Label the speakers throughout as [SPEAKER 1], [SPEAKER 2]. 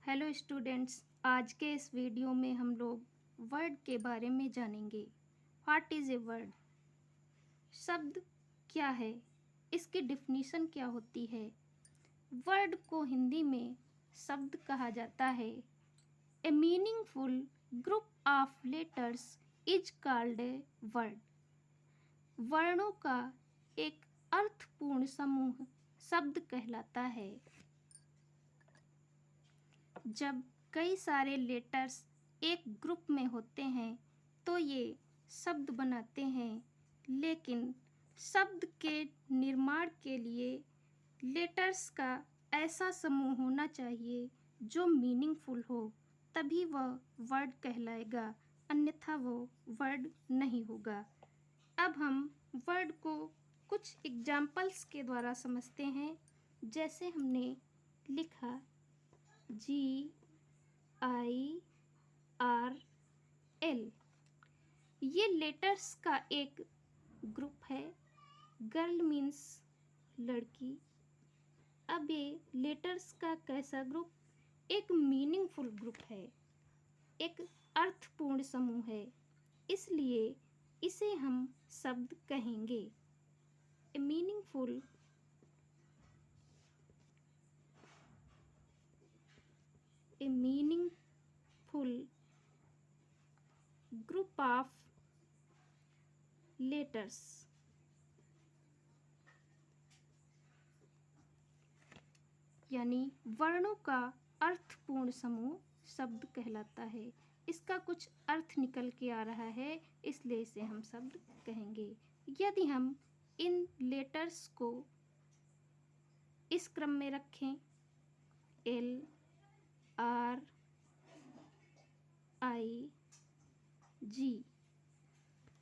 [SPEAKER 1] Hello students, आज के इस वीडियो में हम लोग वर्ड के बारे में जानेंगे। What is a word? शब्द क्या है? इसकी डिफिनीशन क्या होती है? वर्ड को हिंदी में शब्द कहा जाता है। ए meaningful group of letters is called a word. वर्णों का एक अर्थपूर्ण समूह शब्द कहलाता है। जब कई सारे लेटर्स एक ग्रुप में होते हैं तो ये शब्द बनाते हैं, लेकिन शब्द के निर्माण के लिए लेटर्स का ऐसा समूह होना चाहिए जो मीनिंगफुल हो, तभी वह वर्ड कहलाएगा, अन्यथा वो वर्ड नहीं होगा। अब हम वर्ड को कुछ एग्जाम्पल्स के द्वारा समझते हैं। जैसे हमने लिखा GIRL, ये लेटर्स का एक ग्रुप है। गर्ल मीन्स लड़की। अब ये लेटर्स का कैसा ग्रुप? एक मीनिंगफुल ग्रुप है, एक अर्थपूर्ण समूह है, इसलिए इसे हम शब्द कहेंगे। ए मीनिंगफुल ग्रुप ऑफ लेटर्स। यानी वर्णों का अर्थपूर्ण समूह शब्द कहलाता है। इसका कुछ अर्थ निकल के आ रहा है, इसलिए इसे हम शब्द कहेंगे। यदि हम इन लेटर्स को इस क्रम में रखें, LRIG,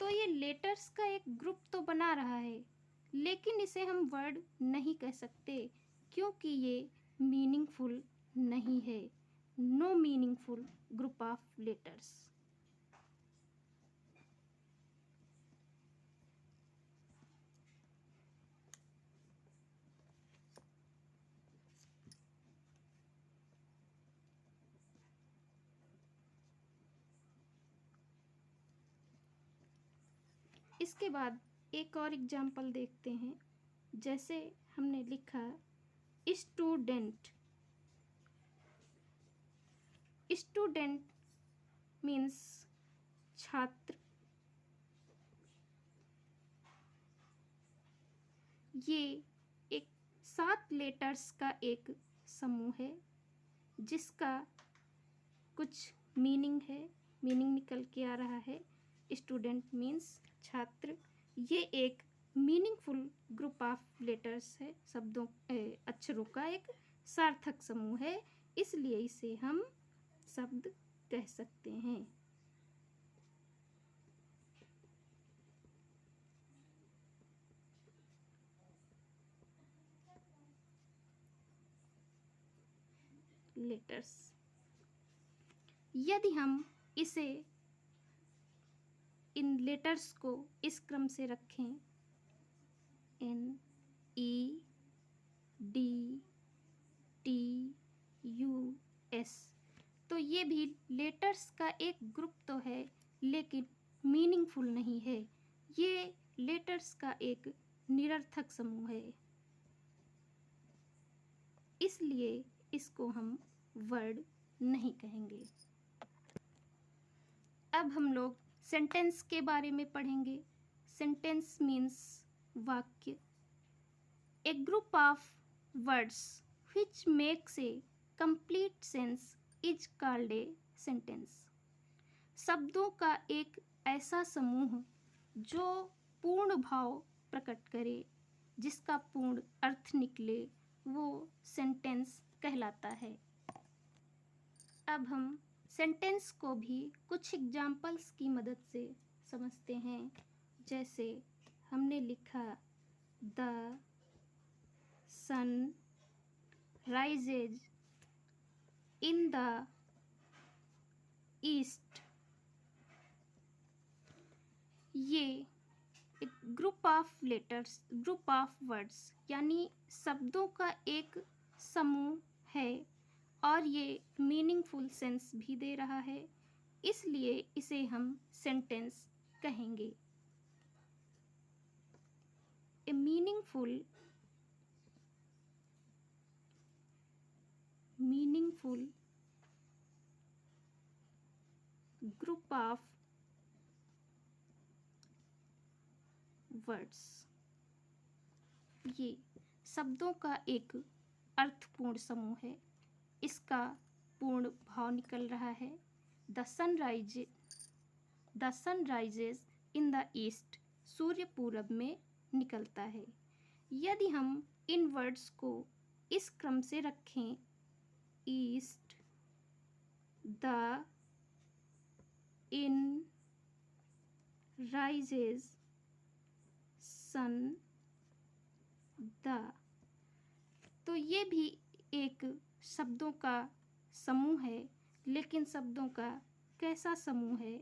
[SPEAKER 1] तो ये लेटर्स का एक ग्रुप तो बना रहा है, लेकिन इसे हम वर्ड नहीं कह सकते क्योंकि ये मीनिंगफुल नहीं है। No meaningful group of letters. इसके बाद एक और एग्जाम्पल देखते हैं। जैसे हमने लिखा स्टूडेंट। स्टूडेंट मीन्स छात्र। ये एक 7 लेटर्स का एक समूह है जिसका कुछ मीनिंग है, मीनिंग निकल के आ रहा है। स्टूडेंट मीन्स छात्र। ये एक मीनिंगफुल ग्रुप ऑफ लेटर्स है, शब्दों अक्षरों का एक सार्थक समूह है, इसलिए इसे हम शब्द कह सकते हैं। लेटर्स। यदि हम इसे इन लेटर्स को इस क्रम से रखें, NEDTUS, तो ये भी लेटर्स का एक ग्रुप तो है, लेकिन मीनिंगफुल नहीं है। ये लेटर्स का एक निरर्थक समूह है, इसलिए इसको हम वर्ड नहीं कहेंगे। अब हम लोग सेंटेंस के बारे में पढ़ेंगे। सेंटेंस मीन्स वाक्य। A group of words which makes a complete sense is called a sentence। शब्दों का एक ऐसा समूह जो पूर्ण भाव प्रकट करे, जिसका पूर्ण अर्थ निकले, वो सेंटेंस कहलाता है। अब हम सेंटेंस को भी कुछ एग्जाम्पल्स की मदद से समझते हैं। जैसे हमने लिखा the sun rises in the east. ये एक group of letters, group of words, यानी शब्दों का एक समूह है और ये मीनिंगफुल सेंस भी दे रहा है, इसलिए इसे हम सेंटेंस कहेंगे। ए मीनिंगफुल ग्रुप ऑफ वर्ड्स, ये शब्दों का एक अर्थपूर्ण समूह है। इसका पूर्ण भाव निकल रहा है, the sun rises in the east, सूर्य पूरब में निकलता है। यदि हम इन वर्ड्स को इस क्रम से रखें, east, the, in, rises, sun, the, तो ये भी एक शब्दों का समूह है, लेकिन शब्दों का कैसा समूह है?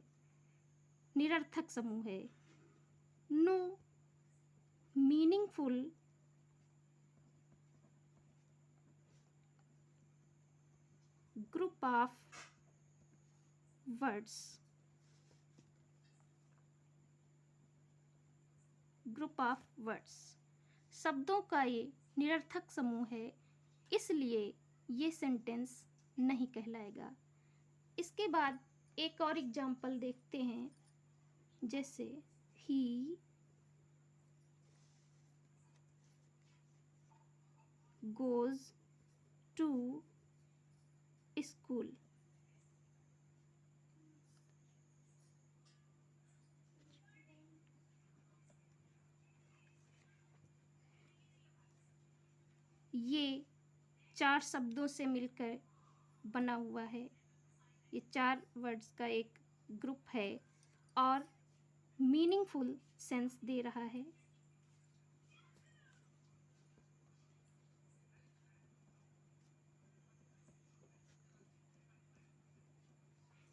[SPEAKER 1] निरर्थक समूह है। No meaningful group of words, शब्दों का ये निरर्थक समूह है, इसलिए ये सेंटेंस नहीं कहलाएगा। इसके बाद एक और एग्जाम्पल देखते हैं, जैसे ही गोज टू स्कूल। ये 4 शब्दों से मिलकर बना हुआ है। ये 4 वर्ड्स का एक ग्रुप है और मीनिंगफुल सेंस दे रहा है।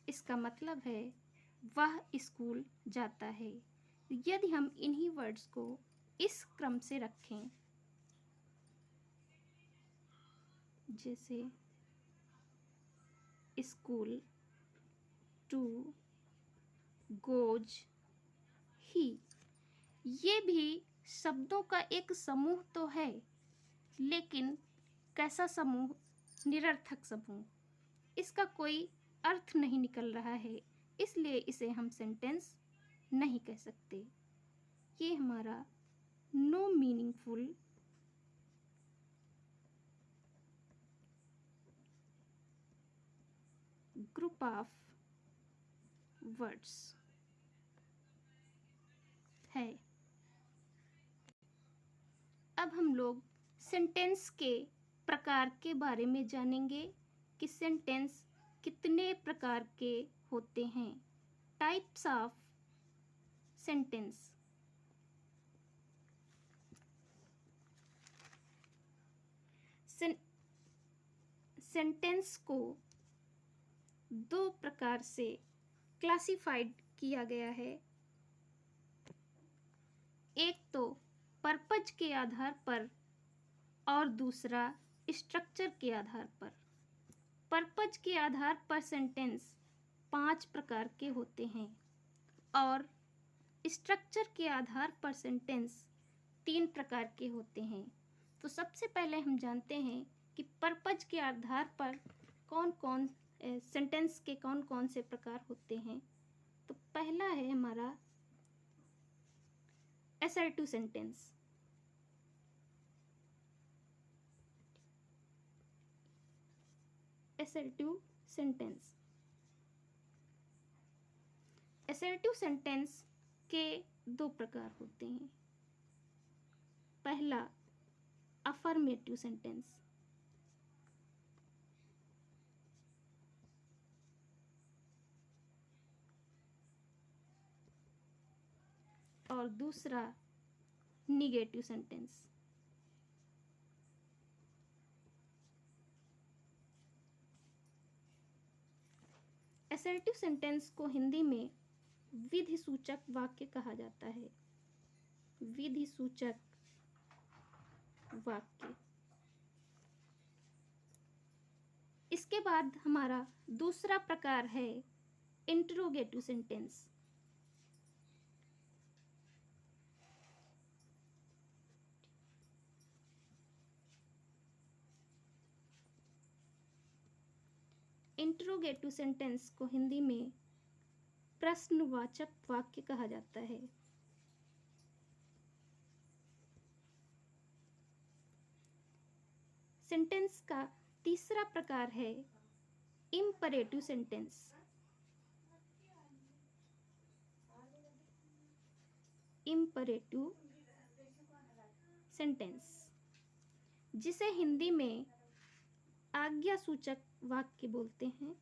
[SPEAKER 1] इसका मतलब है वह स्कूल जाता है। यदि हम इन्हीं वर्ड्स को इस क्रम से रखें, जैसे स्कूल, टू, गोज, ही, ये भी शब्दों का एक समूह तो है, लेकिन कैसा समूह? निरर्थक समूह। इसका कोई अर्थ नहीं निकल रहा है, इसलिए इसे हम सेंटेंस नहीं कह सकते। ये हमारा no meaningful group of words है। अब हम लोग सेंटेंस के प्रकार के बारे में जानेंगे कि सेंटेंस कितने प्रकार के होते हैं। Types of sentence. सेंटेंस को 2 प्रकार से क्लासिफाइड किया गया है। एक तो पर्पज के आधार पर और दूसरा स्ट्रक्चर के आधार पर। पर्पज के आधार पर सेंटेंस 5 प्रकार के होते हैं और स्ट्रक्चर के आधार पर सेंटेंस 3 प्रकार के होते हैं। तो सबसे पहले हम जानते हैं कि पर्पज के आधार पर कौन कौन सेंटेंस के कौन कौन से प्रकार होते हैं। तो पहला है हमारा assertive sentence. assertive sentence. assertive sentence के 2 प्रकार होते हैं। पहला अफर्मेटिव सेंटेंस, और दूसरा निगेटिव सेंटेंस। असर्टिव सेंटेंस को हिंदी में विधि सूचक वाक्य कहा जाता है। विधि सूचक वाक्य। इसके बाद हमारा दूसरा प्रकार है इंटरोगेटिव सेंटेंस। इंटरोगेटिव सेंटेंस को हिंदी में प्रश्नवाचक वाक्य कहा जाता है। सेंटेंस का तीसरा प्रकार है इम्परेटिव सेंटेंस। इम्परेटिव सेंटेंस, जिसे हिंदी में आज्ञासूचक वाक्य बोलते हैं।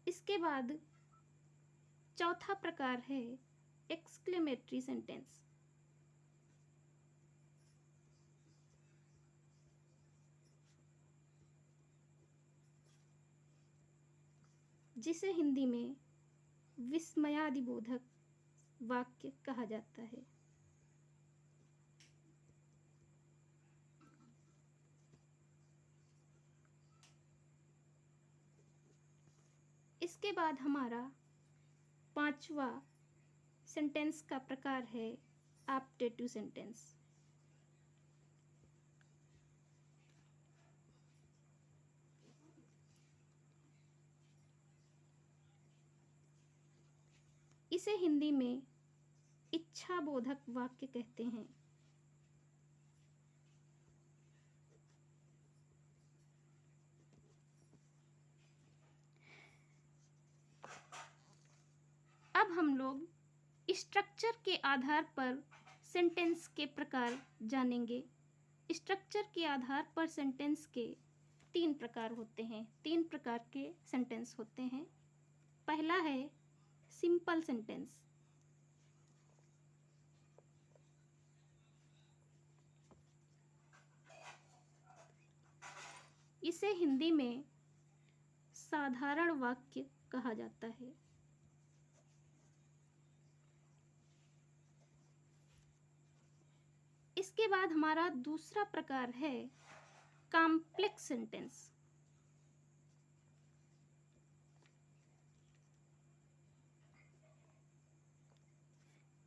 [SPEAKER 1] इसके बाद चौथा प्रकार है एक्सक्लेमेटरी सेंटेंस। जिसे हिंदी में विस्मयादिबोधक वाक्य कहा जाता है। इसके बाद हमारा पांचवा सेंटेंस का प्रकार है एप्टेटिव सेंटेंस। इसे हिंदी में इच्छाबोधक वाक्य कहते हैं। अब हम लोग स्ट्रक्चर के आधार पर सेंटेंस के प्रकार जानेंगे। स्ट्रक्चर के आधार पर सेंटेंस के तीन प्रकार होते हैं। तीन प्रकार के सेंटेंस होते हैं। पहला है सिंपल सेंटेंस। इसे हिंदी में साधारण वाक्य कहा जाता है। इसके बाद हमारा दूसरा प्रकार है कॉम्प्लेक्स सेंटेंस।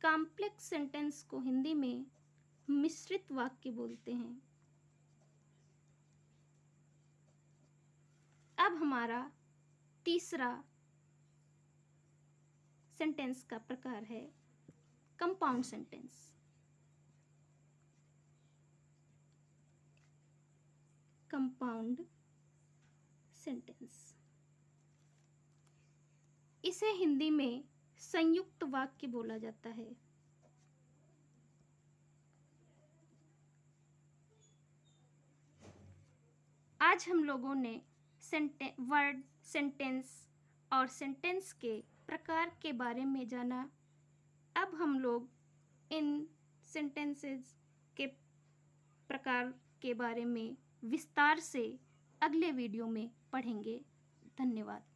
[SPEAKER 1] कॉम्प्लेक्स सेंटेंस को हिंदी में मिश्रित वाक्य बोलते हैं। अब हमारा तीसरा सेंटेंस का प्रकार है कंपाउंड सेंटेंस। कंपाउंड सेंटेंस, इसे हिंदी में संयुक्त वाक्य बोला जाता है। आज हम लोगों ने वर्ड, सेंटेंस और सेंटेंस के प्रकार के बारे में जाना। अब हम लोग इन सेंटेंसेस के प्रकार के बारे में विस्तार से अगले वीडियो में पढ़ेंगे। धन्यवाद।